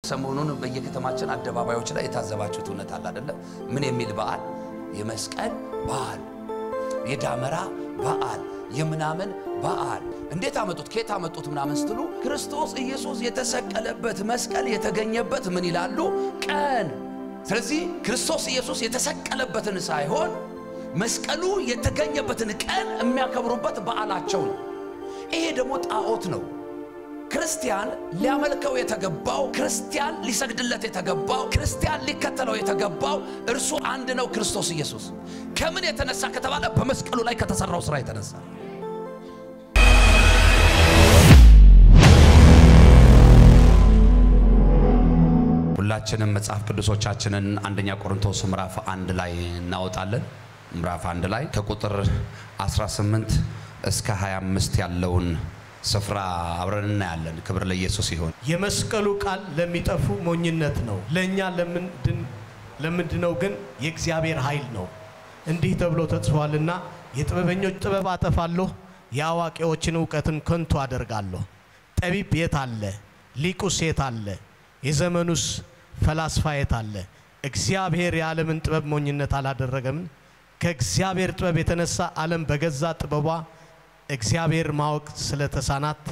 ሰሞኑን በየከተማችን አደባባዮች ላይ የታዘባችሁት እውነት አለ አይደለ? ምን የሚል በዓል? የመስቀል በዓል፣ የዳመራ በዓል፣ የምናምን በዓል። እንዴት አመጡት? ከየት አመጡት? ምናምን ስትሉ ክርስቶስ ኢየሱስ የተሰቀለበት መስቀል የተገኘበት ምን ይላሉ? ቀን። ስለዚህ ክርስቶስ ኢየሱስ የተሰቀለበትን ሳይሆን መስቀሉ የተገኘበትን ቀን የሚያከብሩበት በዓላቸው ነው። ይሄ ደግሞ ጣዖት ነው። ክርስቲያን ሊያመልከው የተገባው፣ ክርስቲያን ሊሰግድለት የተገባው፣ ክርስቲያን ሊከተለው የተገባው እርሱ አንድ ነው፣ ክርስቶስ ኢየሱስ። ከምን የተነሳ ከተባለ በመስቀሉ ላይ ከተሰራው ስራ የተነሳ። ሁላችንም መጽሐፍ ቅዱሶቻችንን አንደኛ ቆሮንቶስ ምዕራፍ 1 ላይ እናወጣለን። ምዕራፍ 1 ላይ ከቁጥር 18 እስከ 25 ያለውን ስፍራ አብረን እናያለን። ክብር ለኢየሱስ ይሁን። የመስቀሉ ቃል ለሚጠፉ ሞኝነት ነው፣ ለኛ ለምንድነው ግን የእግዚአብሔር ኃይል ነው። እንዲህ ተብሎ ተጽፏልና የጥበበኞች ጥበብ አጠፋለሁ፣ የአዋቂዎችን ዕውቀትን ከንቱ አደርጋለሁ። ጠቢብ የት አለ? ሊቁስ የት አለ? የዘመኑስ ፈላስፋ የት አለ? እግዚአብሔር የዓለምን ጥበብ ሞኝነት አላደረገም? ከእግዚአብሔር ጥበብ የተነሳ ዓለም በገዛ ጥበቧ እግዚአብሔር ማወቅ ስለተሳናት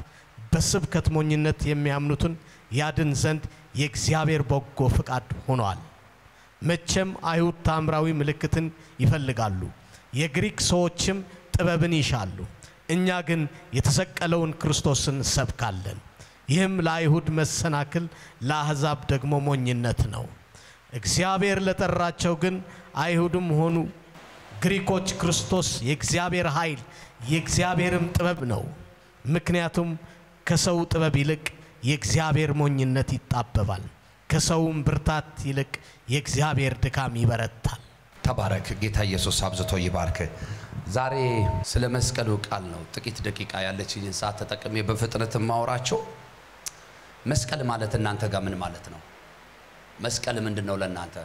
በስብከት ሞኝነት የሚያምኑትን ያድን ዘንድ የእግዚአብሔር በጎ ፍቃድ ሆኗል። መቼም አይሁድ ታምራዊ ምልክትን ይፈልጋሉ፣ የግሪክ ሰዎችም ጥበብን ይሻሉ። እኛ ግን የተሰቀለውን ክርስቶስን ሰብካለን። ይህም ለአይሁድ መሰናክል፣ ለአሕዛብ ደግሞ ሞኝነት ነው። እግዚአብሔር ለጠራቸው ግን አይሁድም ሆኑ ግሪኮች ክርስቶስ የእግዚአብሔር ኃይል የእግዚአብሔርም ጥበብ ነው። ምክንያቱም ከሰው ጥበብ ይልቅ የእግዚአብሔር ሞኝነት ይጣበባል፣ ከሰውም ብርታት ይልቅ የእግዚአብሔር ድካም ይበረታል። ተባረክ። ጌታ ኢየሱስ አብዝቶ ይባርክ። ዛሬ ስለ መስቀሉ ቃል ነው ጥቂት ደቂቃ ያለችኝን ሰዓት ተጠቅሜ በፍጥነት ማወራቸው። መስቀል ማለት እናንተ ጋር ምን ማለት ነው? መስቀል ምንድነው ለናንተ?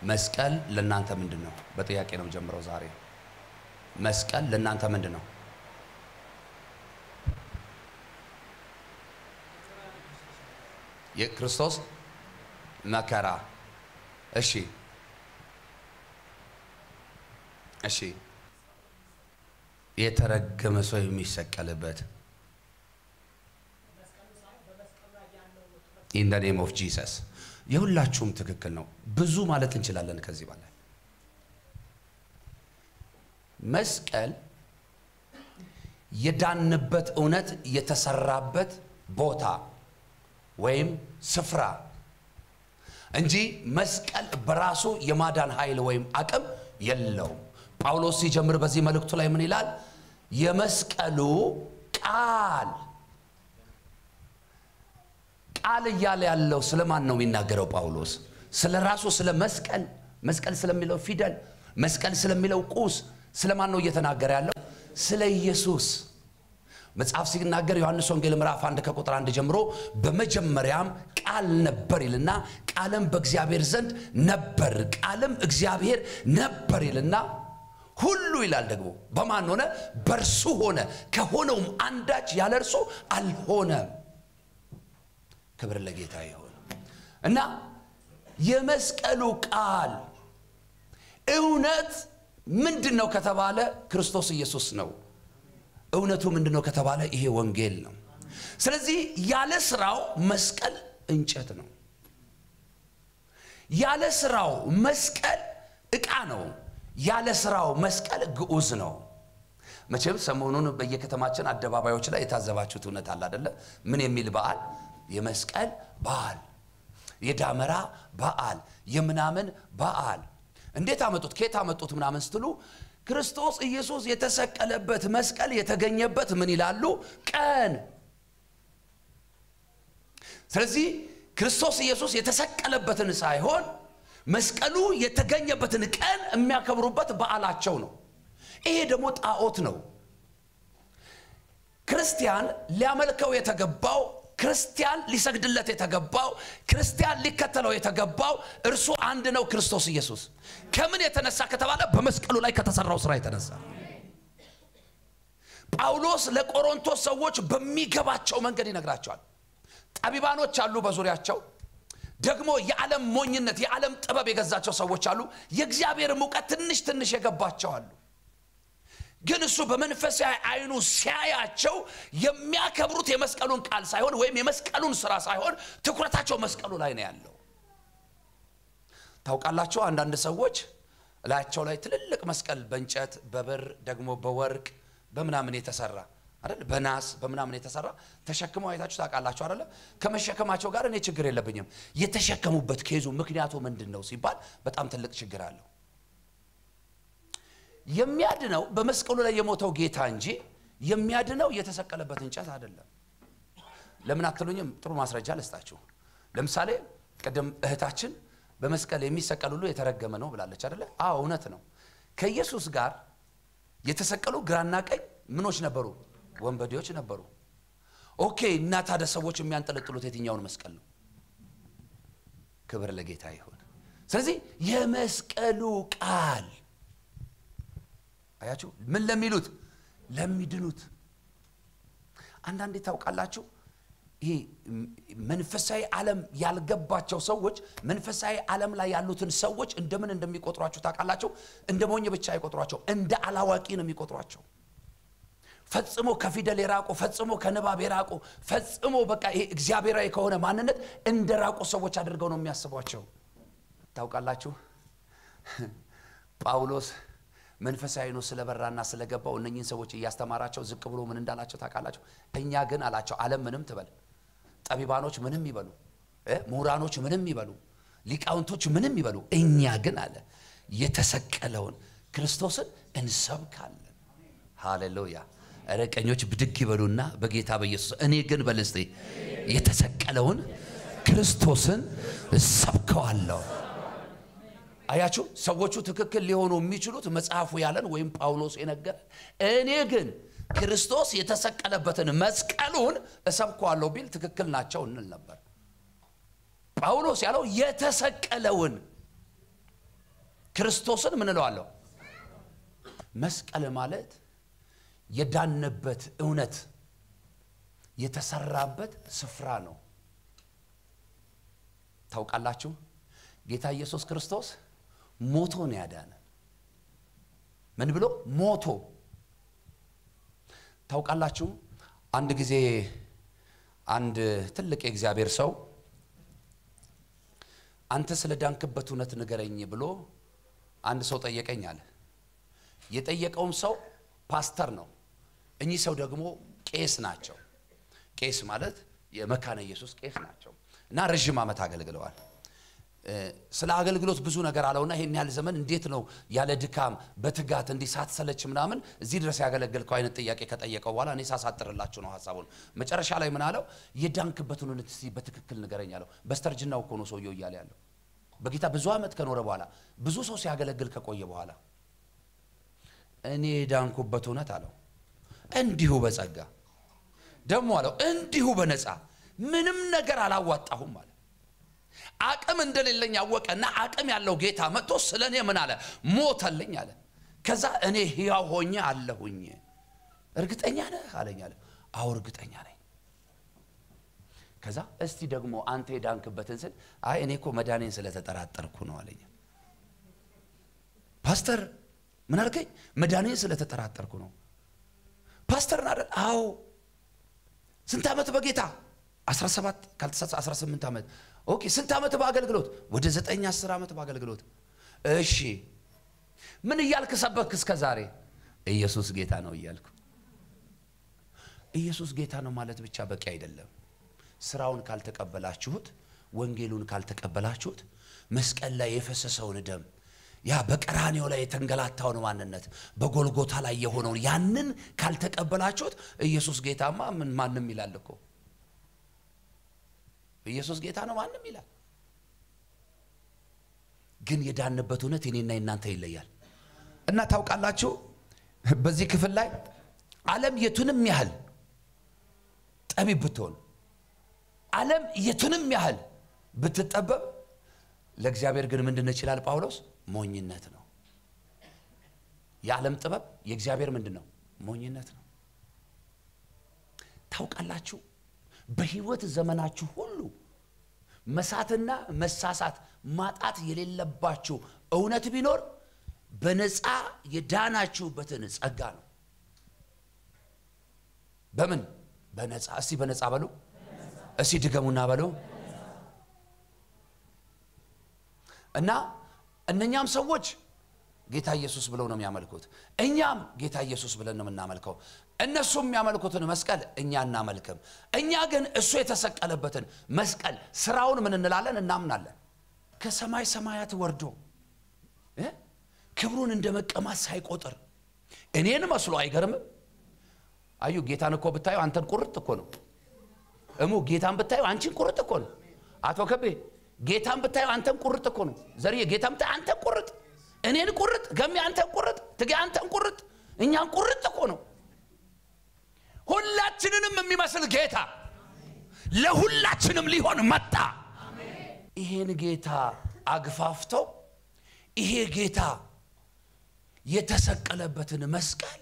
መስቀል ለናንተ ምንድነው? በጥያቄ ነው ጀምረው ዛሬ። መስቀል ለናንተ ምንድነው? የክርስቶስ መከራ። እሺ የተረገመ ሰው የሚሰቀልበት in the name of Jesus። የሁላችሁም ትክክል ነው። ብዙ ማለት እንችላለን ከዚህ በላይ። መስቀል የዳንበት እውነት የተሰራበት ቦታ ወይም ስፍራ እንጂ መስቀል በራሱ የማዳን ኃይል ወይም አቅም የለውም። ጳውሎስ ሲጀምር በዚህ መልእክቱ ላይ ምን ይላል? የመስቀሉ ቃል እያለ ያለው ስለማን ነው የሚናገረው ጳውሎስ? ስለራሱ ስለ መስቀል ስለሚለው ፊደል፣ መስቀል ስለሚለው ቁስ ስለማን ነው እየተናገረ ያለው? ስለ ኢየሱስ። መጽሐፍ ሲናገር ዮሐንስ ወንጌል ምዕራፍ 1 ከቁጥር 1 ጀምሮ በመጀመሪያም ቃል ነበር ይልና ቃልም በእግዚአብሔር ዘንድ ነበር፣ ቃልም እግዚአብሔር ነበር ይልና ሁሉ ይላል ደግሞ በማን ሆነ? በርሱ ሆነ፣ ከሆነውም አንዳች ያለ እርሱ አልሆነም። ክብር ለጌታ ይሁን። እና የመስቀሉ ቃል እውነት ምንድነው ከተባለ ክርስቶስ ኢየሱስ ነው። እውነቱ ምንድነው ከተባለ ይሄ ወንጌል ነው። ስለዚህ ያለ ስራው መስቀል እንጨት ነው። ያለ ስራው መስቀል ዕቃ ነው። ያለ ስራው መስቀል ግዑዝ ነው። መቼም ሰሞኑን በየከተማችን አደባባዮች ላይ የታዘባችሁት እውነት አለ አይደለ? ምን የሚል በዓል? የመስቀል በዓል፣ የዳመራ በዓል፣ የምናምን በዓል። እንዴት አመጡት? ከየት አመጡት? ምናምን ስትሉ ክርስቶስ ኢየሱስ የተሰቀለበት መስቀል የተገኘበት ምን ይላሉ? ቀን። ስለዚህ ክርስቶስ ኢየሱስ የተሰቀለበትን ሳይሆን መስቀሉ የተገኘበትን ቀን የሚያከብሩበት በዓላቸው ነው። ይሄ ደግሞ ጣዖት ነው። ክርስቲያን ሊያመልከው የተገባው፣ ክርስቲያን ሊሰግድለት የተገባው፣ ክርስቲያን ሊከተለው የተገባው እርሱ አንድ ነው፣ ክርስቶስ ኢየሱስ። ከምን የተነሳ ከተባለ በመስቀሉ ላይ ከተሰራው ስራ የተነሳ። ጳውሎስ ለቆሮንቶስ ሰዎች በሚገባቸው መንገድ ይነግራቸዋል። ጠቢባኖች አሉ በዙሪያቸው ደግሞ የዓለም ሞኝነት የዓለም ጥበብ የገዛቸው ሰዎች አሉ የእግዚአብሔር ሙቀት ትንሽ የገባቸው አሉ ግን እሱ በመንፈሳዊ አይኑ ሲያያቸው የሚያከብሩት የመስቀሉን ቃል ሳይሆን ወይም የመስቀሉን ሥራ ሳይሆን ትኩረታቸው መስቀሉ ላይ ነው ያለው ታውቃላችሁ አንዳንድ ሰዎች ላያቸው ላይ ትልልቅ መስቀል በእንጨት በብር ደግሞ በወርቅ በመናምን የተሰራ አይደል በናስ በመናምን የተሰራ ተሸክመው አይታችሁ ታውቃላችሁ አይደል ከመሸከማቸው ጋር እኔ ችግር የለብኝም የተሸከሙበት ኬዙ ምክንያቱ ምንድነው ሲባል በጣም ትልቅ ችግር አለው የሚያድነው በመስቀሉ ላይ የሞተው ጌታ እንጂ የሚያድነው የተሰቀለበት እንጨት አይደለም ለምን አትሉኝም ጥሩ ማስረጃ ልስጣችሁ ለምሳሌ ቀደም እህታችን በመስቀል የሚሰቀል ሁሉ የተረገመ ነው ብላለች አይደል አዎ እውነት ነው ከኢየሱስ ጋር የተሰቀሉ ግራና ቀኝ ምኖች ነበሩ ወንበዴዎች ነበሩ ኦኬ እና ታዲያ ሰዎች የሚያንጠለጥሉት የትኛውን መስቀል ነው ክብር ለጌታ ይሁን ስለዚህ የመስቀሉ ቃል አያችሁ ምን ለሚሉት ለሚድኑት አንዳንዴ ታውቃላችሁ ይሄ መንፈሳዊ ዓለም ያልገባቸው ሰዎች መንፈሳዊ ዓለም ላይ ያሉትን ሰዎች እንደምን እንደሚቆጥሯቸው ታውቃላችሁ እንደ ሞኝ ብቻ አይቆጥሯቸው እንደ አላዋቂ ነው የሚቆጥሯቸው ፈጽሞ ከፊደል የራቁ ፈጽሞ ከንባብ የራቁ ፈጽሞ በቃ ይሄ እግዚአብሔራዊ ከሆነ ማንነት እንደራቁ ሰዎች አድርገው ነው የሚያስቧቸው ታውቃላችሁ ጳውሎስ መንፈሳዊ ነው ስለበራና ስለገባው እነኚህን ሰዎች ያስተማራቸው ዝቅ ብሎ ምን እንዳላቸው ታውቃላችሁ እኛ ግን አላቸው ዓለም ምንም ትበል ጠቢባኖች ምንም ይበሉ ምሁራኖች ምንም ይበሉ ሊቃውንቶች ምንም ይበሉ እኛ ግን አለ የተሰቀለውን ክርስቶስን እንሰብካለን ሃሌሉያ ረቀኞች ብድግ ይበሉና በጌታ በኢየሱስ እኔ ግን በልስጤ የተሰቀለውን ክርስቶስን ሰብከዋለሁ አያችሁ ሰዎቹ ትክክል ሊሆኑ የሚችሉት መጽሐፉ ያለን ወይም ጳውሎስ የነገረ እኔ ግን ክርስቶስ የተሰቀለበትን መስቀሉን እሰብከዋለሁ ቢል ትክክል ናቸው እንል ነበር ጳውሎስ ያለው የተሰቀለውን ክርስቶስን ምን እለዋለሁ መስቀል ማለት የዳነበት እውነት የተሰራበት ስፍራ ነው ታውቃላችሁ ጌታ ኢየሱስ ክርስቶስ ሞቶ ነው ያዳነ ምን ብሎ ሞቶ ታውቃላችሁ አንድ ጊዜ አንድ ትልቅ የእግዚአብሔር ሰው አንተ ስለዳንክበት እውነት ንገረኝ ብሎ አንድ ሰው ጠየቀኝ አለ የጠየቀውም ሰው ፓስተር ነው እኚህ ሰው ደግሞ ቄስ ናቸው ቄስ ማለት የመካነ ኢየሱስ ቄስ ናቸው እና ረጅም ዓመት አገልግለዋል ስለ አገልግሎት ብዙ ነገር አለውና ይሄን ያህል ዘመን እንዴት ነው ያለ ድካም በትጋት እንዲሳትሰለች ምናምን እዚህ ድረስ ያገለግልከው አይነት ጥያቄ ከጠየቀው በኋላ እኔ ሳሳጥርላችሁ ነው ሐሳቡን መጨረሻ ላይ ምን አለው የዳንክበትን እውነት በትክክል ንገረኝ አለው በስተርጅናው እኮ ነው ሰውየው እያለ ያለው በጌታ ብዙ ዓመት ከኖረ በኋላ ብዙ ሰው ሲያገለግል ከቆየ በኋላ እኔ ዳንኩበት እውነት አለው እንዲሁ በጸጋ ደሞ አለው እንዲሁ በነፃ ምንም ነገር አላዋጣሁም አለ አቅም እንደሌለኝ ያወቀና አቅም ያለው ጌታ መጥቶ ስለኔ ምን አለ ሞተልኝ አለ ከዛ እኔ ሕያው ሆኜ አለሁኝ እርግጠኛ ነህ አለኝ አለ አው እርግጠኛ ነኝ ከዛ እስቲ ደግሞ አንተ የዳንክበትን ስል አይ እኔ እኮ መዳኔን ስለተጠራጠርኩ ነው አለኝ ፓስተር ምን አልከኝ መዳኔን ስለተጠራጠርኩ ነው ፓስተር አይደል አው ስንት ዓመት በጌታ 17 ካልተሳሳ 18 ዓመት ኦኬ ስንት ዓመት በአገልግሎት ወደ 9 10 ዓመት በአገልግሎት እሺ ምን ይያልክ ሰበክ እስከ ዛሬ ኢየሱስ ጌታ ነው ይያልኩ ኢየሱስ ጌታ ነው ማለት ብቻ በቂ አይደለም ስራውን ካልተቀበላችሁት ወንጌሉን ካልተቀበላችሁት መስቀል ላይ የፈሰሰውን ደም ያ በቀራንዮ ላይ የተንገላታውን ማንነት በጎልጎታ ላይ የሆነውን ያንን ካልተቀበላችሁት ኢየሱስ ጌታማ ምን ማንንም ይላል እኮ ኢየሱስ ጌታ ነው ማንንም ይላል ግን የዳንበት እውነት እኔና እናንተ ይለያል እና ታውቃላችሁ በዚህ ክፍል ላይ ዓለም የቱንም ያህል ጠቢብ ብትሆን ዓለም የቱንም ያህል ብትጠበብ ለእግዚአብሔር ግን ምንድነው ይችላል ጳውሎስ ሞኝነት ነው የዓለም ጥበብ የእግዚአብሔር ምንድነው ሞኝነት ነው ታውቃላችሁ በህይወት ዘመናችሁ ሁሉ መሳትና መሳሳት ማጣት የሌለባችሁ እውነት ቢኖር በነፃ የዳናችሁበትን ጸጋ ነው። በምን በነፃ? እስቲ በነፃ በሉ። እስቲ ድገሙና በሉ። እና እነኛም ሰዎች ጌታ ኢየሱስ ብለው ነው የሚያመልኩት፣ እኛም ጌታ ኢየሱስ ብለን ነው የምናመልከው። እነሱም የሚያመልኩትን መስቀል እኛ እናመልክም። እኛ ግን እሱ የተሰቀለበትን መስቀል ስራውን ምን እንላለን? እናምናለን። ከሰማይ ሰማያት ወርዶ ክብሩን እንደመቀማት ሳይቆጥር እኔን መስሎ አይገርምም? አዩ ጌታን እኮ ብታዩ አንተን ቁርጥ እኮ ነው። እሙ ጌታን ብታዩ አንቺን ቁርጥ እኮ ነው። አቶ ከቤ ጌታን ብታዩ አንተን ቁርጥ እኮ ነው። ዘሪዬ ጌታን ብታዩ አንተን ቁርጥ፣ እኔን ቁርጥ፣ ገሚ አንተን ቁርጥ፣ ትጌ አንተን ቁርጥ፣ እኛን ቁርጥ እኮ ነው። ሁላችንንም የሚመስል ጌታ ለሁላችንም ሊሆን መጣ። ይሄን ጌታ አግፋፍተው ይሄ ጌታ የተሰቀለበትን መስቀል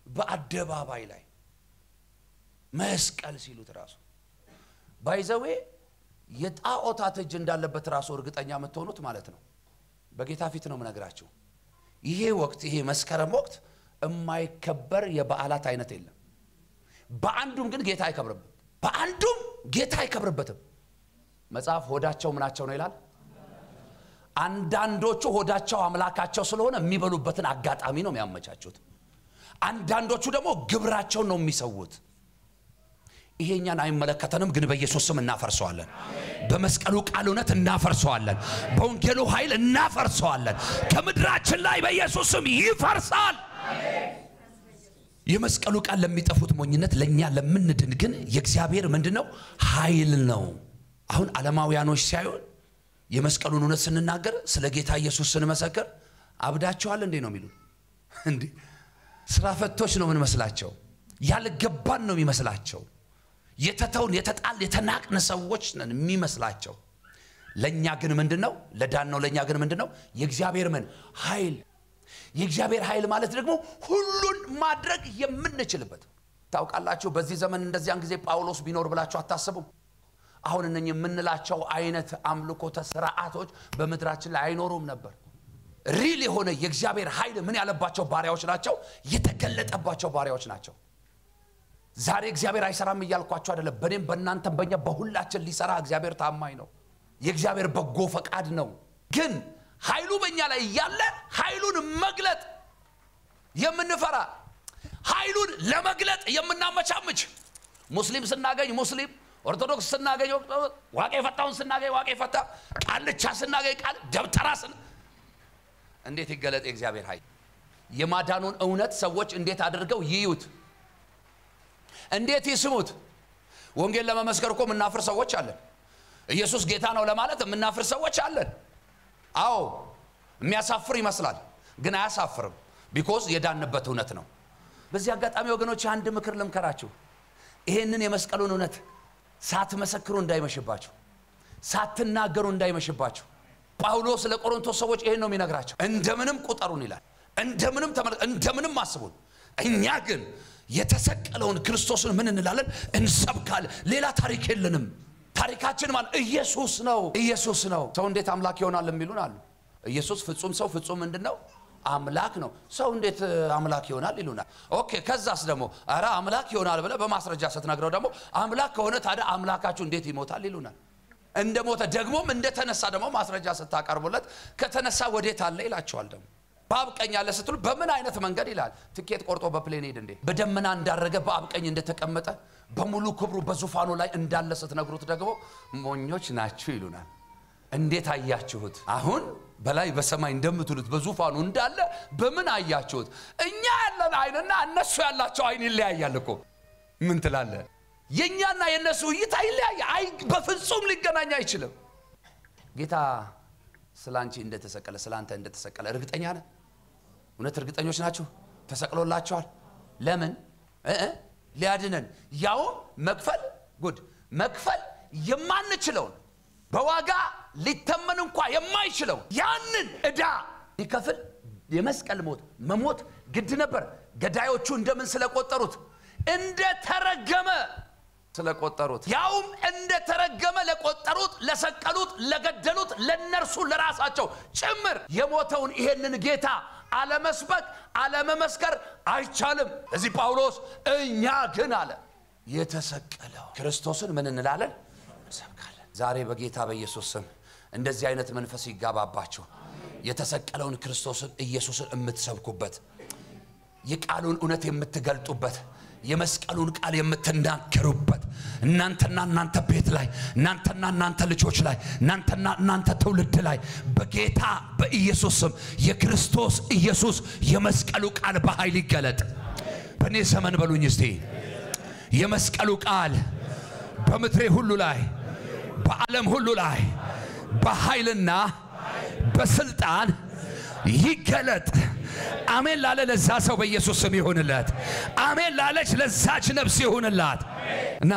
በአደባባይ ላይ መስቀል ሲሉት ራሱ ባይዘዌ የጣዖታት እጅ እንዳለበት ራሱ እርግጠኛ የምትሆኑት ማለት ነው። በጌታ ፊት ነው የምነግራችሁ። ይሄ ወቅት ይሄ መስከረም ወቅት የማይከበር የበዓላት አይነት የለም። በአንዱም ግን ጌታ አይከብርበትም። በአንዱም ጌታ አይከብርበትም። መጽሐፍ ሆዳቸው ምናቸው ነው ይላል። አንዳንዶቹ ሆዳቸው አምላካቸው ስለሆነ የሚበሉበትን አጋጣሚ ነው የሚያመቻቹት። አንዳንዶቹ ደግሞ ግብራቸው ነው የሚሰውት። ይሄኛን አይመለከተንም፣ ግን በኢየሱስ ስም እናፈርሰዋለን። በመስቀሉ ቃል እውነት እናፈርሰዋለን። በወንጌሉ ኃይል እናፈርሰዋለን። ከምድራችን ላይ በኢየሱስ ስም ይፈርሳል። የመስቀሉ ቃል ለሚጠፉት ሞኝነት፣ ለኛ ለምንድን ግን የእግዚአብሔር ምንድነው? ኃይል ነው። አሁን ዓለማውያኖች ሳይሆን የመስቀሉን እውነት ስንናገር ስለ ጌታ ኢየሱስ ስንመሰክር አብዳቸዋል እንዴ ነው የሚሉን። እንዴ ስራ ፈቶች ነው ምን መስላቸው? ያልገባን ነው የሚመስላቸው። የተተውን የተጣል የተናቅን ሰዎች ነን የሚመስላቸው። ለኛ ግን ምንድነው? ለዳን ነው። ለኛ ግን ምንድነው? የእግዚአብሔር ምን ኃይል። የእግዚአብሔር ኃይል ማለት ደግሞ ሁሉን ማድረግ የምንችልበት። ታውቃላችሁ በዚህ ዘመን እንደዚያን ጊዜ ጳውሎስ ቢኖር ብላችሁ አታስቡም? አሁን እነኚህ የምንላቸው አይነት አምልኮተ ሥርዓቶች በመድራችን ላይ አይኖሩም ነበር። ሪል የሆነ የእግዚአብሔር ኃይል ምን ያለባቸው ባሪያዎች ናቸው? የተገለጠባቸው ባሪያዎች ናቸው። ዛሬ እግዚአብሔር አይሰራም እያልኳችሁ አይደለም። በእኔም በእናንተም በእኛ በሁላችን ሊሰራ እግዚአብሔር ታማኝ ነው። የእግዚአብሔር በጎ ፈቃድ ነው። ግን ኃይሉ በእኛ ላይ ያለ ኃይሉን መግለጥ የምንፈራ፣ ኃይሉን ለመግለጥ የምናመቻምች፣ ሙስሊም ስናገኝ ሙስሊም፣ ኦርቶዶክስ ስናገኝ ዋቄ ፈታውን ስናገኝ ዋቄ ፈታ፣ ቃልቻ ስናገኝ ቃል፣ ደብተራ እንዴት ይገለጥ የእግዚአብሔር ኃይል? የማዳኑን እውነት ሰዎች እንዴት አድርገው ይዩት? እንዴት ይስሙት? ወንጌል ለመመስከር እኮ ምናፍር ሰዎች አለን። ኢየሱስ ጌታ ነው ለማለት ምናፍር ሰዎች አለን። አዎ የሚያሳፍር ይመስላል፣ ግን አያሳፍርም። ቢኮዝ የዳንበት እውነት ነው። በዚህ አጋጣሚ ወገኖች አንድ ምክር ልምከራችሁ። ይሄንን የመስቀሉን እውነት ሳትመሰክሩ እንዳይመሽባችሁ፣ ሳትናገሩ እንዳይመሽባችሁ። ጳውሎስ ለቆሮንቶስ ሰዎች ይሄን ነው የሚነግራቸው። እንደምንም ቁጠሩን ይላል። እንደምንም ተመልከቱ፣ እንደምንም አስቡን። እኛ ግን የተሰቀለውን ክርስቶስን ምን እንላለን? እንሰብካለን። ሌላ ታሪክ የለንም። ታሪካችን ማለት ኢየሱስ ነው። ኢየሱስ ነው። ሰው እንዴት አምላክ ይሆናል የሚሉን አሉ። ኢየሱስ ፍጹም ሰው ፍጹም ምንድነው? አምላክ ነው። ሰው እንዴት አምላክ ይሆናል ይሉናል። ኦኬ ከዛስ ደግሞ አራ አምላክ ይሆናል ብለ በማስረጃ ስትነግረው ደግሞ አምላክ ከሆነ ታዲያ አምላካችሁ እንዴት ይሞታል ይሉናል። እንደሞተ ደግሞም እንደተነሳ ደግሞ ማስረጃ ስታቀርቡለት ከተነሳ ወዴት አለ ይላቸዋል። ደግሞ በአብ ቀኝ አለ ስትሉ በምን አይነት መንገድ ይላል? ትኬት ቆርጦ በፕሌን ሄድ እንዴ? በደመና እንዳረገ በአብ ቀኝ እንደተቀመጠ በሙሉ ክብሩ በዙፋኑ ላይ እንዳለ ስትነግሩት ደግሞ ሞኞች ናችሁ ይሉናል። እንዴት አያችሁት? አሁን በላይ በሰማይ እንደምትሉት በዙፋኑ እንዳለ በምን አያችሁት? እኛ ያለን አይንና እነሱ ያላቸው አይን ይለያያል እኮ። ምን ትላለ? የኛና የነሱ እይታ ይለያያል። በፍጹም ሊገናኝ አይችልም። ጌታ ስላንቺ እንደተሰቀለ ስላንተ እንደተሰቀለ እርግጠኛ ነህ? እውነት እርግጠኞች ናችሁ? ተሰቅሎላችኋል። ለምን? ሊያድነን፣ ያው መክፈል ጉድ መክፈል የማንችለውን በዋጋ ሊተመን እንኳን የማይችለው ያንን ዕዳ ሊከፍል የመስቀል ሞት መሞት ግድ ነበር። ገዳዮቹ እንደምን ስለቆጠሩት እንደ ተረገመ ስለቆጠሩት ያውም እንደተረገመ ለቆጠሩት ለሰቀሉት ለገደሉት ለነርሱ ለራሳቸው ጭምር የሞተውን ይሄንን ጌታ አለመስበክ አለመመስከር አይቻልም። እዚህ ጳውሎስ እኛ ግን አለ የተሰቀለው ክርስቶስን ምን እንላለን እንሰብካለን። ዛሬ በጌታ በኢየሱስ ስም እንደዚህ አይነት መንፈስ ይጋባባችሁ። የተሰቀለውን ክርስቶስን ኢየሱስን የምትሰብኩበት የቃሉን እውነት የምትገልጡበት የመስቀሉን ቃል የምትናገሩበት እናንተና እናንተ ቤት ላይ እናንተና እናንተ ልጆች ላይ እናንተና እናንተ ትውልድ ላይ በጌታ በኢየሱስ ስም የክርስቶስ ኢየሱስ የመስቀሉ ቃል በኃይል ይገለጥ። በኔ ዘመን በሉኝ እስቲ የመስቀሉ ቃል በምድሬ ሁሉ ላይ በዓለም ሁሉ ላይ በኃይልና በስልጣን ይገለጥ። አሜን ላለ ለዛ ሰው በኢየሱስ ስም ይሁንለት። አሜን ላለች ለዛች ነፍስ ይሁንላት። እና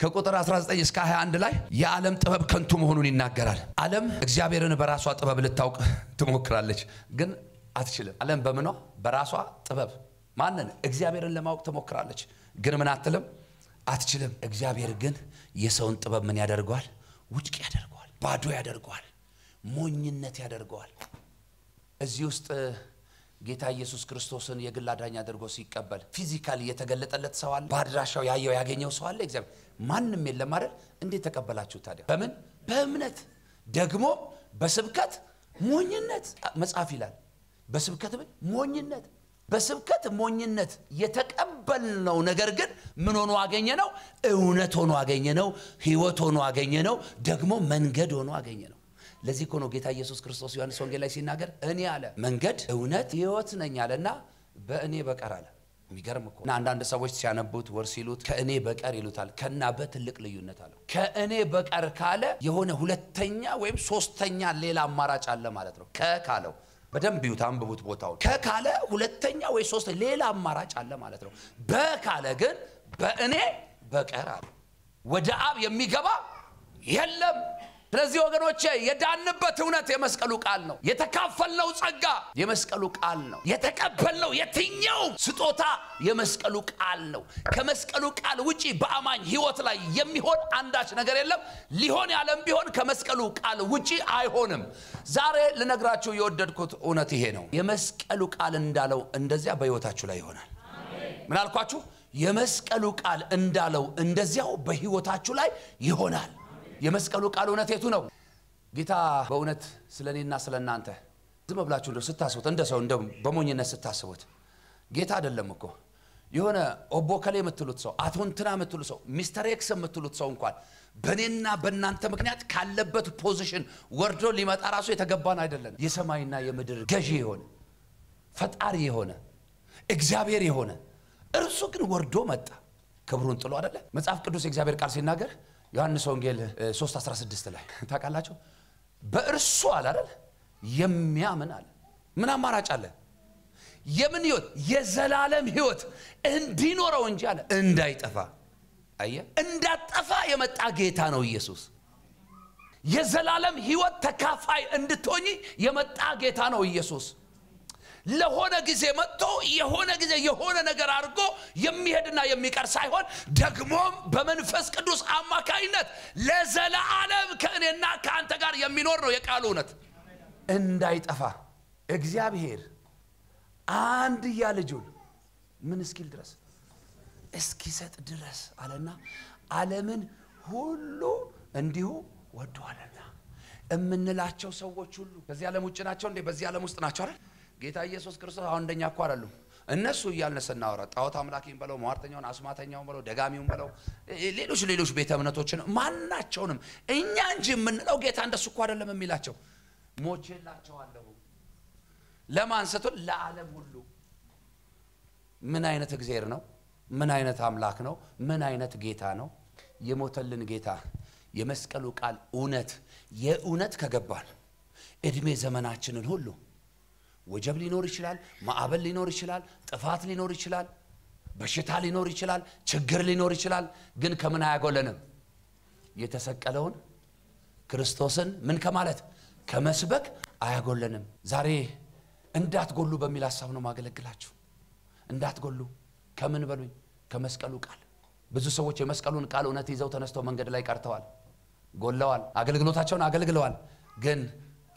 ከቁጥር 19 እስከ 21 ላይ የዓለም ጥበብ ከንቱ መሆኑን ይናገራል። ዓለም እግዚአብሔርን በራሷ ጥበብ ልታውቅ ትሞክራለች ግን አትችልም። ዓለም በመኗ በራሷ ጥበብ ማንን እግዚአብሔርን ለማወቅ ትሞክራለች ግን ምን አትልም አትችልም። እግዚአብሔር ግን የሰውን ጥበብ ምን ያደርገዋል ውድቅ ያደርገዋል ባዶ ያደርገዋል ሞኝነት ያደርገዋል። እዚህ ውስጥ ጌታ ኢየሱስ ክርስቶስን የግል አዳኝ አድርጎ ሲቀበል ፊዚካሊ የተገለጠለት ሰው አለ ባድራሻው ያየው ያገኘው ሰው አለ እግዚአብሔር ማንንም የለም አይደል? እንዴት ተቀበላችሁ ታዲያ? በምን በእምነት ደግሞ በስብከት ሞኝነት መጽሐፍ ይላል። በስብከት ሞኝነት በስብከት ሞኝነት የተቀበልነው ነገር ግን ምን ሆኖ አገኘነው እውነት ሆኖ አገኘነው ሕይወት ሆኖ አገኘነው ደግሞ መንገድ ሆኖ አገኘነው። ለዚህ እኮ ነው ጌታ ኢየሱስ ክርስቶስ ዮሐንስ ወንጌል ላይ ሲናገር እኔ አለ መንገድ እውነት ሕይወት ነኝ አለና በእኔ በቀር አለ። የሚገርም እኮ እና አንዳንድ ሰዎች ሲያነቡት ወር ሲሉት ከእኔ በቀር ይሉታል። ከና በትልቅ ልዩነት አለው። ከእኔ በቀር ካለ የሆነ ሁለተኛ ወይም ሶስተኛ ሌላ አማራጭ አለ ማለት ነው። ከካለው በደንብ ይዩት አንብቡት ቦታው ከካለ ሁለተኛ ወይ ሶስተኛ ሌላ አማራጭ አለ ማለት ነው። በካለ ግን በእኔ በቀር አለ ወደ አብ የሚገባ የለም። ስለዚህ ወገኖቼ የዳንበት እውነት የመስቀሉ ቃል ነው። የተካፈልነው ጸጋ የመስቀሉ ቃል ነው። የተቀበልነው የትኛው ስጦታ የመስቀሉ ቃል ነው። ከመስቀሉ ቃል ውጪ በአማኝ ሕይወት ላይ የሚሆን አንዳች ነገር የለም። ሊሆን ያለም ቢሆን ከመስቀሉ ቃል ውጪ አይሆንም። ዛሬ ልነግራችሁ የወደድኩት እውነት ይሄ ነው። የመስቀሉ ቃል እንዳለው እንደዚያ በሕይወታችሁ ላይ ይሆናል። ምን አልኳችሁ? የመስቀሉ ቃል እንዳለው እንደዚያው በሕይወታችሁ ላይ ይሆናል። የመስቀሉ ቃል እውነት የቱ ነው? ጌታ በእውነት ስለኔና ስለናንተ ዝም ብላችሁ እንደው ስታስቡት እንደ ሰው እንደው በሞኝነት ስታስቡት ጌታ አይደለም እኮ የሆነ ኦቦከሌ የምትሉት ሰው አቶንትና የምትሉት ሰው ሚስተር ኤክስ የምትሉት ሰው እንኳን በኔና በእናንተ ምክንያት ካለበት ፖዚሽን ወርዶ ሊመጣ ራሱ የተገባን አይደለም። የሰማይና የምድር ገዢ የሆነ ፈጣሪ የሆነ እግዚአብሔር የሆነ እርሱ ግን ወርዶ መጣ ክብሩን ጥሎ አይደለ? መጽሐፍ ቅዱስ የእግዚአብሔር ቃል ሲናገር ዮሐንስ ወንጌል 3:16 ላይ ታውቃላችሁ በእርሱ አለ አይደል የሚያምን አለ ምን አማራጭ አለ? የምን ሕይወት የዘላለም ሕይወት እንዲኖረው እንጂ አለ እንዳይጠፋ። አየ እንዳጠፋ የመጣ ጌታ ነው ኢየሱስ። የዘላለም ሕይወት ተካፋይ እንድትሆኚ የመጣ ጌታ ነው ኢየሱስ። ለሆነ ጊዜ መጥቶ የሆነ ጊዜ የሆነ ነገር አድርጎ የሚሄድና የሚቀር ሳይሆን ደግሞም በመንፈስ ቅዱስ አማካይነት ለዘላለም ከእኔና ከአንተ ጋር የሚኖር ነው የቃሉ እውነት። እንዳይጠፋ እግዚአብሔር አንድያ ልጁን ምን እስኪል ድረስ እስኪሰጥ ድረስ አለና ዓለምን ሁሉ እንዲሁ ወዷልና እምንላቸው ሰዎች ሁሉ በዚህ ዓለም ውጭ ናቸው እንዴ? በዚህ ዓለም ውስጥ ናቸው አይደል? ጌታ ኢየሱስ ክርስቶስ አሁን እንደኛ እኮ አይደሉም። እነሱ እያልን ስናወራ ጣዖት አምላኪን በለው ሟርተኛውን አስማተኛውን በለው ደጋሚውን በለው ሌሎች ቤተ እምነቶችን ማናቸውንም እኛ እንጂ የምንለው ጌታ እንደሱ እኮ አይደለም የሚላቸው። ሞቼላቸዋለሁ ለማን ስትል ለዓለም ሁሉ። ምን አይነት እግዚአብሔር ነው? ምን አይነት አምላክ ነው? ምን አይነት ጌታ ነው? የሞተልን ጌታ የመስቀሉ ቃል እውነት የእውነት ከገባን እድሜ ዘመናችንን ሁሉ ወጀብ ሊኖር ይችላል፣ ማዕበል ሊኖር ይችላል፣ ጥፋት ሊኖር ይችላል፣ በሽታ ሊኖር ይችላል፣ ችግር ሊኖር ይችላል። ግን ከምን አያጎለንም? የተሰቀለውን ክርስቶስን ምን ከማለት ከመስበክ አያጎለንም። ዛሬ እንዳትጎሉ በሚል ሐሳብ ነው ማገለግላችሁ። እንዳትጎሉ ከምን በሉኝ? ከመስቀሉ ቃል ብዙ ሰዎች የመስቀሉን ቃል እውነት ይዘው ተነስተው መንገድ ላይ ቀርተዋል፣ ጎለዋል፣ አገልግሎታቸውን አገልግለዋል፣ ግን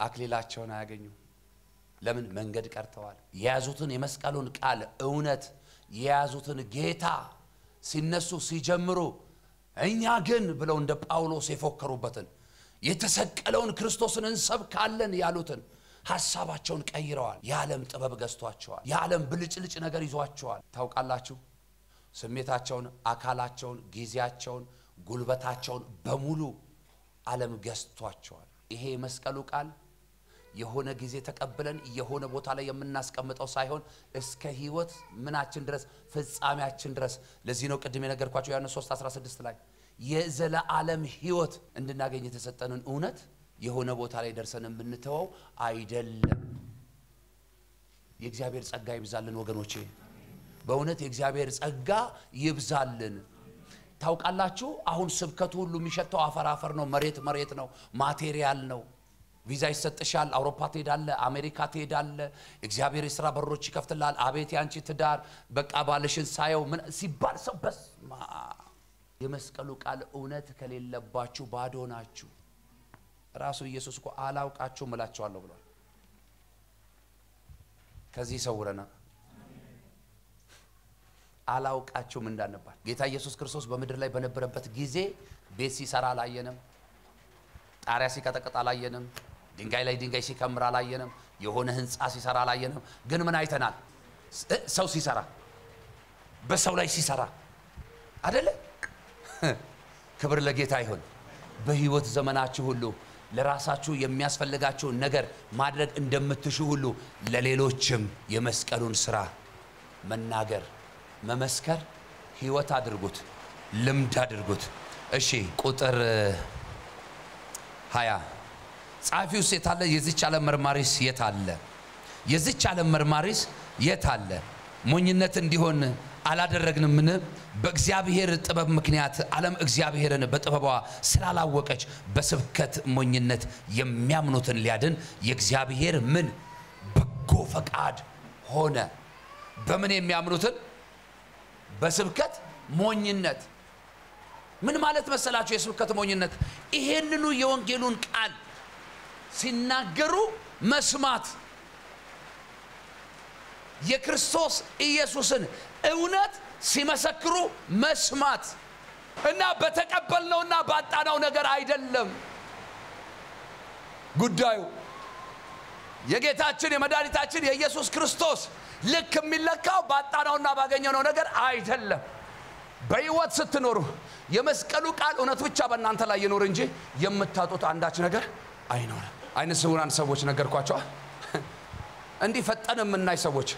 አክሊላቸውን አያገኙ። ለምን? መንገድ ቀርተዋል። የያዙትን የመስቀሉን ቃል እውነት የያዙትን ጌታ ሲነሱ ሲጀምሩ እኛ ግን ብለው እንደ ጳውሎስ የፎከሩበትን የተሰቀለውን ክርስቶስን እንሰብካለን ያሉትን ሐሳባቸውን ቀይረዋል። የዓለም ጥበብ ገዝቷቸዋል። የዓለም ብልጭልጭ ነገር ይዟቸዋል። ታውቃላችሁ? ስሜታቸውን፣ አካላቸውን፣ ጊዜያቸውን፣ ጉልበታቸውን በሙሉ ዓለም ገዝቷቸዋል። ይሄ መስቀሉ ቃል የሆነ ጊዜ ተቀበለን የሆነ ቦታ ላይ የምናስቀምጠው ሳይሆን እስከ ሕይወት ምናችን ድረስ ፍጻሜያችን ድረስ። ለዚህ ነው ቅድም የነገርኳችሁ ዮሐንስ 3:16 ላይ የዘላለም ሕይወት እንድናገኝ የተሰጠንን እውነት የሆነ ቦታ ላይ ደርሰን የምንተወው አይደለም። የእግዚአብሔር ጸጋ ይብዛልን ወገኖቼ፣ በእውነት የእግዚአብሔር ጸጋ ይብዛልን። ታውቃላችሁ? አሁን ስብከቱ ሁሉ የሚሸተው አፈር ነው፣ መሬት ነው፣ ማቴሪያል ነው። ቪዛ ይሰጥሻል፣ አውሮፓ ትሄዳለ፣ አሜሪካ ትሄዳለ፣ እግዚአብሔር የሥራ በሮች ይከፍትላል። አቤት ያንቺ ትዳር በቃ ባልሽን ሳየው ምን ሲባል ሰው በስማ የመስቀሉ ቃል እውነት ከሌለባችሁ ባዶ ናችሁ። ራሱ ኢየሱስ እኮ አላውቃችሁም እላችኋለሁ ብሏል። ከዚህ ሰውረና አላውቃችሁም እንዳንባል። ጌታ ኢየሱስ ክርስቶስ በምድር ላይ በነበረበት ጊዜ ቤት ሲሰራ አላየንም፣ ጣሪያ ሲቀጠቅጥ አላየንም፣ ድንጋይ ላይ ድንጋይ ሲከምር አላየንም፣ የሆነ ህንጻ ሲሰራ አላየንም። ግን ምን አይተናል? ሰው ሲሰራ፣ በሰው ላይ ሲሰራ አይደለ? ክብር ለጌታ ይሁን። በህይወት ዘመናችሁ ሁሉ ለራሳችሁ የሚያስፈልጋችሁ ነገር ማድረግ እንደምትሹ ሁሉ ለሌሎችም የመስቀሉን ስራ መናገር መመስከር ህይወት አድርጉት፣ ልምድ አድርጉት። እሺ ቁጥር 20 ጻፊውስ የታለ? የዚች ዓለም መርማሪስ የታለ? የዚች ዓለም መርማሪስ የታለ? ሞኝነት እንዲሆን አላደረግንምን? በእግዚአብሔር ጥበብ ምክንያት ዓለም እግዚአብሔርን በጥበቧ ስላላወቀች በስብከት ሞኝነት የሚያምኑትን ሊያድን የእግዚአብሔር ምን በጎ ፈቃድ ሆነ። በምን የሚያምኑትን? በስብከት ሞኝነት። ምን ማለት መሰላችሁ? የስብከት ሞኝነት ይሄንኑ የወንጌሉን ቃል ሲናገሩ መስማት፣ የክርስቶስ ኢየሱስን እውነት ሲመሰክሩ መስማት እና በተቀበልነውና ባጣናው ነገር አይደለም ጉዳዩ። የጌታችን የመድኃኒታችን የኢየሱስ ክርስቶስ ልክ የሚለካው ባጣናውና ባገኘነው ነገር አይደለም። በሕይወት ስትኖሩ የመስቀሉ ቃል እውነት ብቻ በእናንተ ላይ ይኖር እንጂ የምታጡት አንዳች ነገር አይኖርም። አይነ ስውራን ሰዎች ነገርኳቸው። እንዲህ ፈጠን የምናይ ሰዎች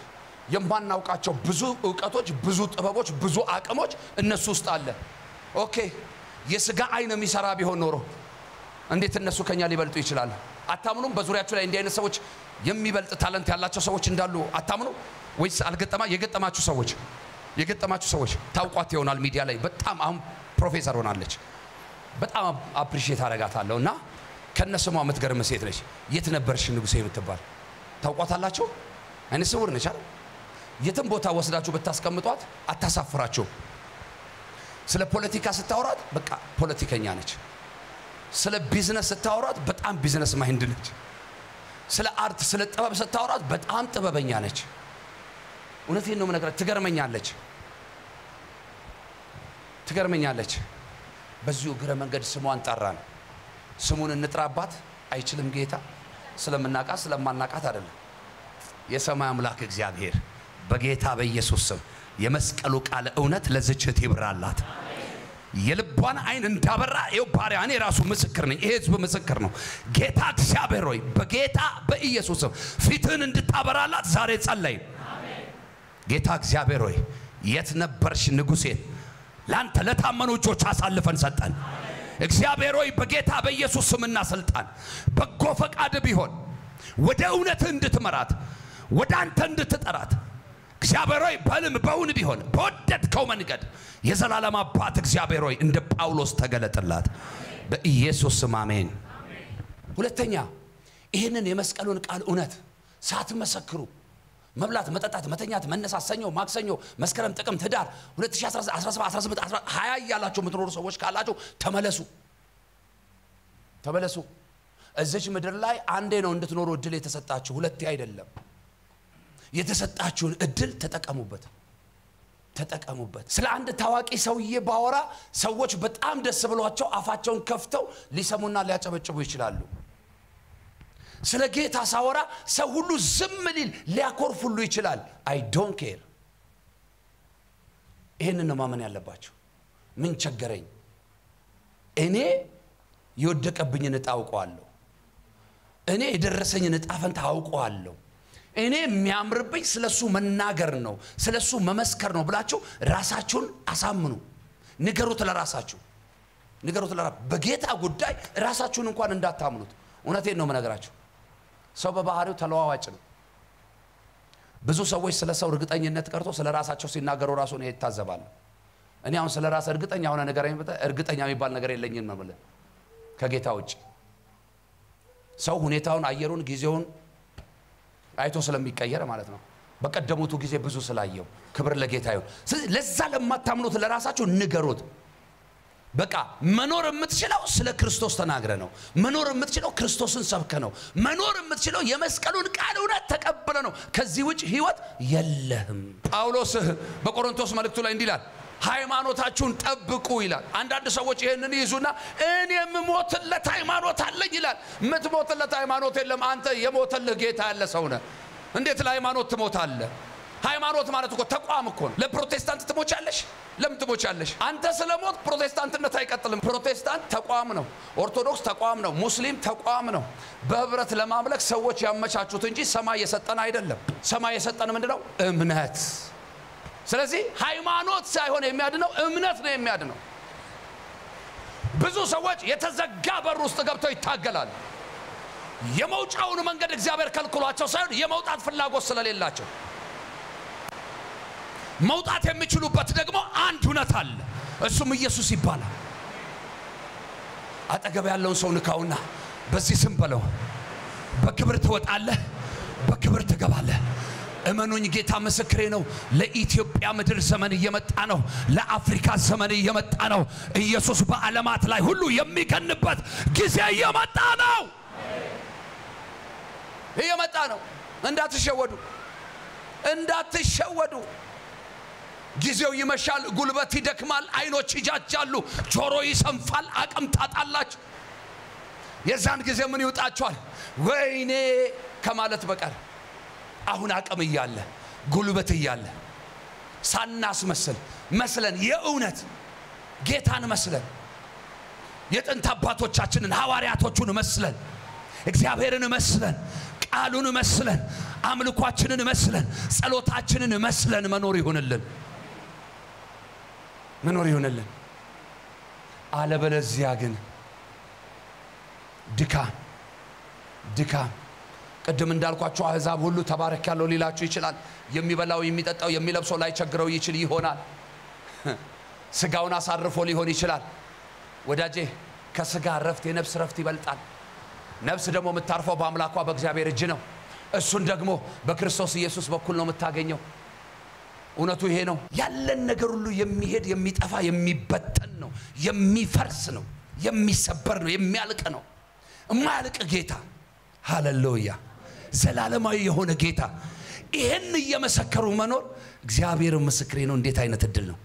የማናውቃቸው ብዙ ዕውቀቶች፣ ብዙ ጥበቦች፣ ብዙ አቅሞች እነሱ ውስጥ አለ። ኦኬ የሥጋ አይን የሚሰራ ቢሆን ኖሮ እንዴት እነሱ ከኛ ሊበልጡ ይችላሉ? አታምኑም? በዙሪያችሁ ላይ እንዲህ አይነት ሰዎች የሚበልጥ ታለንት ያላቸው ሰዎች እንዳሉ አታምኑ ወይስ አልገጠማ? የገጠማችሁ ሰዎች ታውቋት ይሆናል። ሚዲያ ላይ በጣም አሁን ፕሮፌሰር ሆናለች። በጣም አፕሪሺየት አደርጋታለሁ እና ከነስሟ የምትገርም ሴት ነች። የት ነበርሽ ንጉሴ የምትባል ታውቋታላችሁ? አይነ ስውር ነች አይደል? የትም ቦታ ወስዳችሁ ብታስቀምጧት አታሳፍራችሁ። ስለ ፖለቲካ ስታወራት በቃ ፖለቲከኛ ነች። ስለ ቢዝነስ ስታወራት በጣም ቢዝነስ ማይንድ ነች። ስለ አርት ስለ ጥበብ ስታወራት በጣም ጥበበኛ ነች። እውነቴን ነው የምነግራት። ትገርመኛለች። በዚሁ እግረ መንገድ ስሟን ጠራን። ስሙን እንጥራባት አይችልም ጌታ። ስለምናቃት ስለማናቃት አይደለም። የሰማይ አምላክ እግዚአብሔር በጌታ በኢየሱስ ስም የመስቀሉ ቃል እውነት ለዝችት ይብራላት። የልቧን አይን እንዳበራ ይው ባሪያ እኔ ራሱ ምስክር ነኝ። ይሄ ህዝብ ምስክር ነው። ጌታ እግዚአብሔር ሆይ በጌታ በኢየሱስ ስም ፊትህን እንድታበራላት ዛሬ ጸለይ። ጌታ እግዚአብሔር ሆይ የት ነበርሽ ንጉሴ? ላንተ ለታመኑ እጆች አሳልፈን ሰጠን። እግዚአብሔር ሆይ በጌታ በኢየሱስ ስምና ስልጣን በጎ ፈቃድ ቢሆን ወደ እውነት እንድትመራት ወደ አንተ እንድትጠራት እግዚአብሔር ሆይ በልም በውን ቢሆን በወደድከው መንገድ የዘላለም አባት እግዚአብሔር ሆይ እንደ ጳውሎስ ተገለጠላት በኢየሱስ ስም አሜን። ሁለተኛ ይሄንን የመስቀሉን ቃል እውነት ሳትመሰክሩ መብላት መጠጣት መተኛት መነሳት ሰኞ ማክሰኞ መስከረም ጥቅምት ህዳር 2017 18 20 ያላችሁ የምትኖሩ ሰዎች ካላችሁ ተመለሱ እዚች ምድር ላይ አንዴ ነው እንድትኖሩ እድል የተሰጣችሁ ሁለቴ አይደለም የተሰጣችሁን እድል ተጠቀሙበት ስለ አንድ ታዋቂ ሰውዬ ባወራ ሰዎች በጣም ደስ ብሏቸው አፋቸውን ከፍተው ሊሰሙና ሊያጨበጭቡ ይችላሉ ስለ ጌታ ሳወራ ሰው ሁሉ ዝም ሊያኮርፍ ሁሉ ይችላል I don't care ይሄንን ነው ማመን ያለባችሁ ምን ቸገረኝ እኔ የወደቀብኝን ጣውቀዋለሁ እኔ የደረሰኝን ጣፈንታ አውቀዋለሁ እኔ የሚያምርብኝ ስለሱ መናገር ነው ስለሱ መመስከር ነው ብላችሁ ራሳችሁን አሳምኑ ንገሩት ለራሳችሁ በጌታ ጉዳይ ራሳችሁን እንኳን እንዳታምኑት እውነቴን ነው መነግራችሁ ሰው በባህሪው ተለዋዋጭ ነው ብዙ ሰዎች ስለ ሰው እርግጠኝነት ቀርቶ ስለ ራሳቸው ሲናገሩ ራሱ ነው ይታዘባሉ እኔ አሁን ስለ ራስ እርግጠኛ ሆነ ነገር እርግጠኛ የሚባል ነገር የለኝም ነው ማለት ከጌታ ውጪ ሰው ሁኔታውን አየሩን ጊዜውን አይቶ ስለሚቀየር ማለት ነው በቀደሙቱ ጊዜ ብዙ ስላየው ክብር ለጌታ ይሁን ለዛ ለማታምኑት ለራሳችሁ ንገሩት በቃ መኖር የምትችለው ስለ ክርስቶስ ተናግረ ነው መኖር የምትችለው ክርስቶስን ሰብከ ነው መኖር የምትችለው የመስቀሉን ቃል እውነት ተቀበለ ነው ከዚህ ውጪ ህይወት የለህም ጳውሎስ በቆሮንቶስ መልእክቱ ላይ እንዲላል ሃይማኖታችሁን ጠብቁ ይላል አንዳንድ ሰዎች ይሄንን ይዙና እኔም ሞትለት ሃይማኖት አለኝ ይላል ምትሞትለት ሃይማኖት የለም አንተ የሞተልህ ጌታ ያለ ሰው ነህ እንዴት ለሃይማኖት ትሞታለህ ሃይማኖት ማለት እኮ ተቋም እኮ ነው ለፕሮቴስታንት ትሞቻለሽ ለምን ትሞቻለሽ አንተ ስለሞት ፕሮቴስታንትነት አይቀጥልም ፕሮቴስታንት ተቋም ነው ኦርቶዶክስ ተቋም ነው ሙስሊም ተቋም ነው በህብረት ለማምለክ ሰዎች ያመቻቹት እንጂ ሰማይ የሰጠን አይደለም ሰማይ የሰጠን ምንድነው እምነት ስለዚህ ሃይማኖት ሳይሆን የሚያድነው እምነት ነው የሚያድነው ብዙ ሰዎች የተዘጋ በር ውስጥ ገብተው ይታገላሉ የመውጫውን መንገድ እግዚአብሔር ከልክሏቸው ሳይሆን የመውጣት ፍላጎት ስለሌላቸው መውጣት የሚችሉበት ደግሞ አንድ እውነት አለ እሱም ኢየሱስ ይባላል አጠገብ ያለውን ሰው ንካውና በዚህ ስም በለው በክብር ትወጣለህ በክብር ትገባለህ እመኑኝ ጌታ ምስክሬ ነው ለኢትዮጵያ ምድር ዘመን እየመጣ ነው ለአፍሪካ ዘመን እየመጣ ነው ኢየሱስ በዓለማት ላይ ሁሉ የሚገንበት ጊዜ እየመጣ ነው እንዳትሸወዱ ጊዜው ይመሻል ጉልበት ይደክማል አይኖች ይጃጃሉ ጆሮ ይሰንፋል አቅም ታጣላችሁ የዛን ጊዜ ምን ይውጣችኋል ወይኔ ከማለት በቀር አሁን አቅም ይያለ ጉልበት ይያለ ሳናስመስል መስለን የእውነት ጌታን መስለን የጥንት አባቶቻችንን ሐዋርያቶቹን መስለን እግዚአብሔርን መስለን ቃሉን መስለን አምልኳችንን መስለን ጸሎታችንን መስለን መኖር ይሁንልን አለበለዚያ ግን ድካም ቅድም እንዳልኳችሁ አህዛብ ሁሉ ተባረክ ያለው ሊላችሁ ይችላል የሚበላው የሚጠጣው የሚለብሰው ላይ ቸግረው ይችል ይሆናል ስጋውን አሳርፎ ሊሆን ይችላል ወዳጄ ከስጋ ረፍት የነፍስ ረፍት ይበልጣል ነፍስ ደግሞ የምታርፈው በአምላኳ በእግዚአብሔር እጅ ነው እሱን ደግሞ በክርስቶስ ኢየሱስ በኩል ነው የምታገኘው እውነቱ ይሄ ነው ያለን ነገር ሁሉ የሚሄድ የሚጠፋ የሚበተን ነው የሚፈርስ ነው የሚሰበር ነው የሚያልቅ ነው የማያልቅ ጌታ ሃሌሉያ ዘላለማዊ የሆነ ጌታ ይሄን እየመሰከሩ መኖር እግዚአብሔር ምስክሬ ነው እንዴት አይነት እድል ነው